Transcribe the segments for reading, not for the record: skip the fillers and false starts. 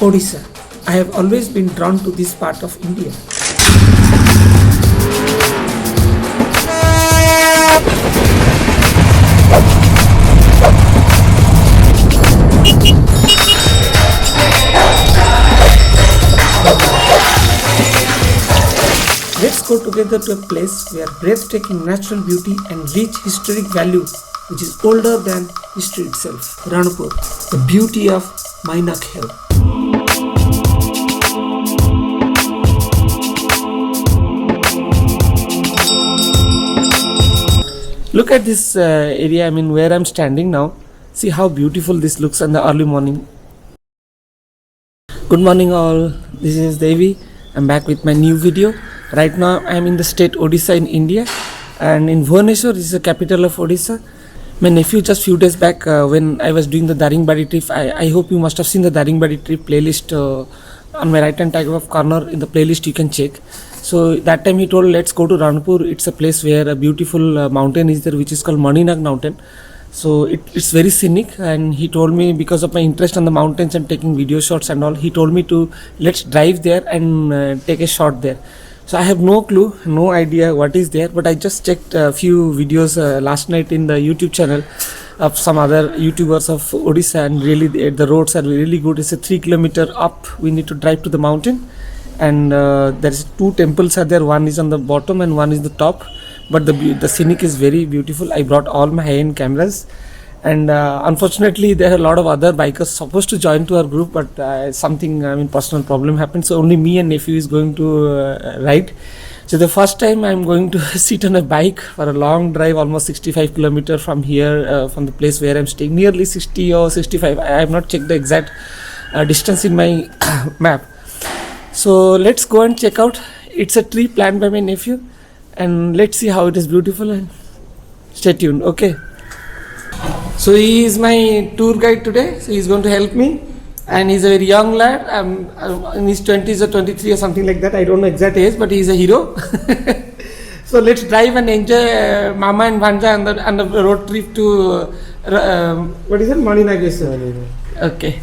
Odisha. I have always been drawn to this part of India. Let's go together to a place where breathtaking natural beauty and rich historic value, which is older than history itself, Ranapur, the beauty of Mainak hill. Look at this area, where I'm standing now. See how beautiful this looks in the early morning. Good morning all, this is Devi. I'm back with my new video. Right now I'm in the state Odisha in India, and in Bhubaneswar is the capital of Odisha. My nephew just few days back when I was doing the Daringbadi trip, I hope you must have seen the Daringbadi trip playlist on my right hand type of corner in the playlist you can check. So that time he told let's go to Ranpur. It's a place where a beautiful mountain is there which is called Maninag mountain. So it's very scenic, and he told me because of my interest on the mountains and taking video shots and all, he told me to let's drive there and take a shot there. So I have no clue, no idea what is there, but I just checked a few videos last night in the YouTube channel of some other YouTubers of Odisha, and really the roads are really good. It's a 3 kilometer up, we need to drive to the mountain, and there's 2 temples are there, one is on the bottom and one is the top, but the scenic is very beautiful. I brought all my high-end cameras, and unfortunately there are a lot of other bikers supposed to join to our group, but something personal problem happened, so only me and nephew is going to ride. So the first time I'm going to sit on a bike for a long drive, almost 65 kilometers from here, from the place where I'm staying, nearly 60 or 65. I have not checked the exact distance in my map. So let's go and check out. It's a trip planned by my nephew, and let's see how it is beautiful, and stay tuned. Okay. So he is my tour guide today. So he's going to help me, and he's a very young lad. In his 20s or 23 or something like that. I don't know exact age, but he's a hero. So let's drive and enjoy Mama and Bhanja on the road trip to what is it? Maninag. Okay.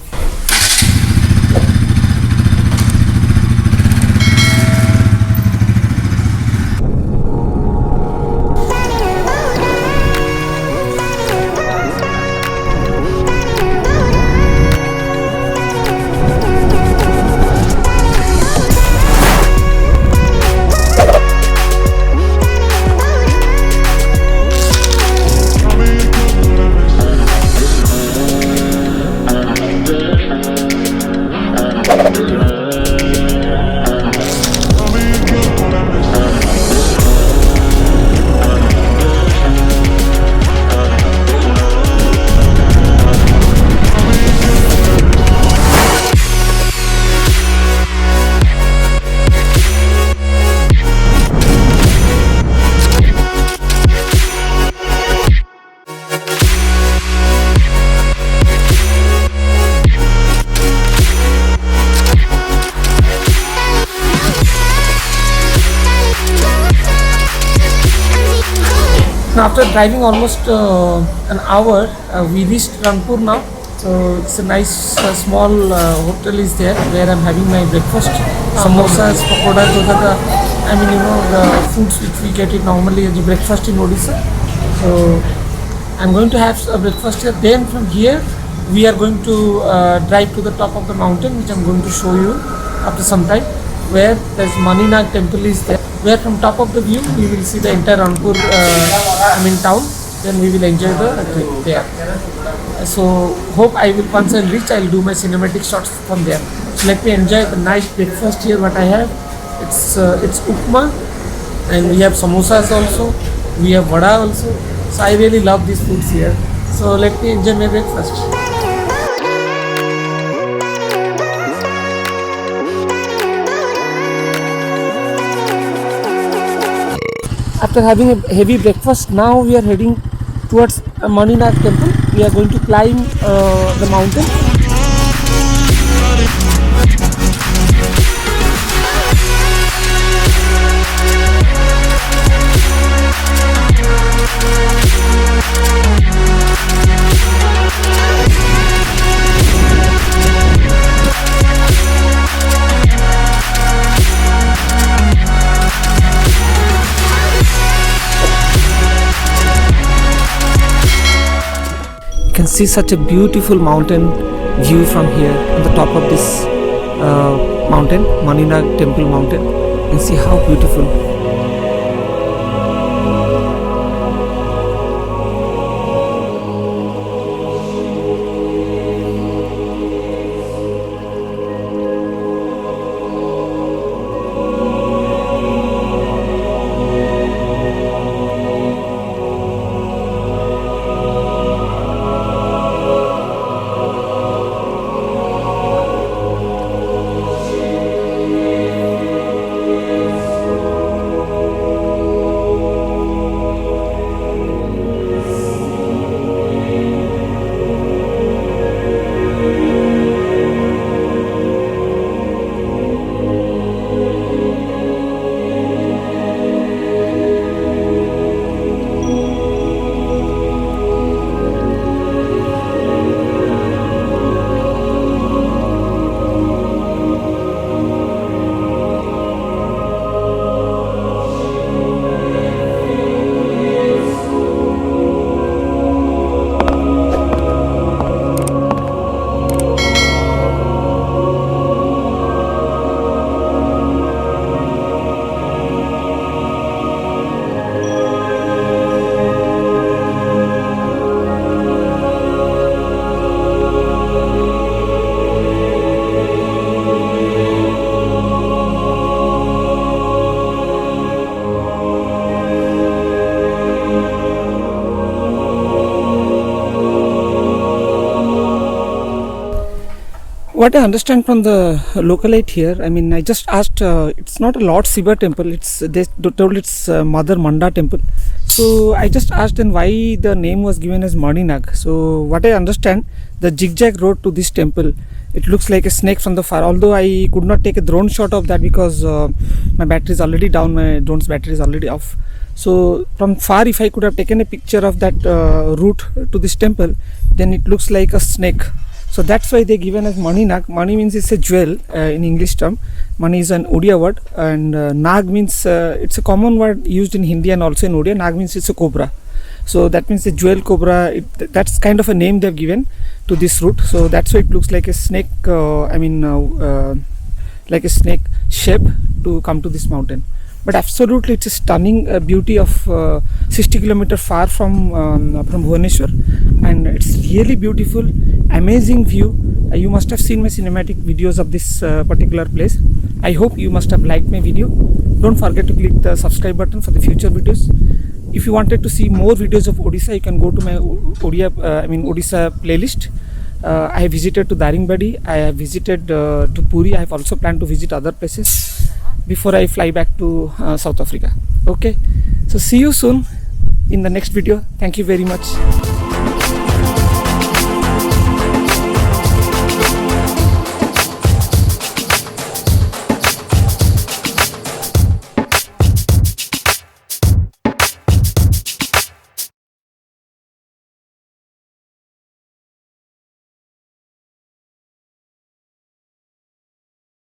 After driving almost an hour, we reached Ranpur now. So it's a nice small hotel is there where I'm having my breakfast. Samosas, pakodas, those are the foods which we get it normally as a breakfast in Odisha. So I'm going to have a breakfast here. Then from here we are going to drive to the top of the mountain, which I'm going to show you after some time, where there's Maninag Temple is there. Where from top of the view we will see the entire Ranpur town. Then we will enjoy the trip there. So hope I will, once I reach, I will do my cinematic shots from there. So let me enjoy the nice breakfast here. What I have, it's upma, and we have samosas also. We have vada also. So I really love these foods here. So let me enjoy my breakfast. After having a heavy breakfast, now we are heading towards Maninag Temple. We are going to climb the mountain. see such a beautiful mountain view from here on the top of this mountain, Maninag Temple mountain, and see how beautiful. What I understand from the localite here, I mean, I just asked, it's not a Lord Shiva temple, they told it's Mother Manda temple. So I just asked then why the name was given as Maninag. So what I understand, the zigzag road to this temple, it looks like a snake from the far. Although I could not take a drone shot of that because my battery is already down, my drone's battery is already off. So from far, if I could have taken a picture of that route to this temple, then it looks like a snake. So that's why they given as Maninag. Mani means it's a jewel in English term. Mani is an Odia word, and Nag means it's a common word used in Hindi and also in Odia. Nag means it's a cobra. So that means the jewel cobra. That's kind of a name they've given to this route. So that's why it looks like a snake. Like a snake shape to come to this mountain. But absolutely, it's a stunning beauty of 60 kilometers far from Bhubaneswar, and it's really beautiful, amazing view. You must have seen my cinematic videos of this particular place. I hope you must have liked my video. Don't forget to click the subscribe button for the future videos. If you wanted to see more videos of Odisha, you can go to my Odisha playlist. I have visited to Daringbadi, I have visited to Puri. I have also planned to visit other places before I fly back to South Africa. Okay, so see you soon in the next video. Thank you very much.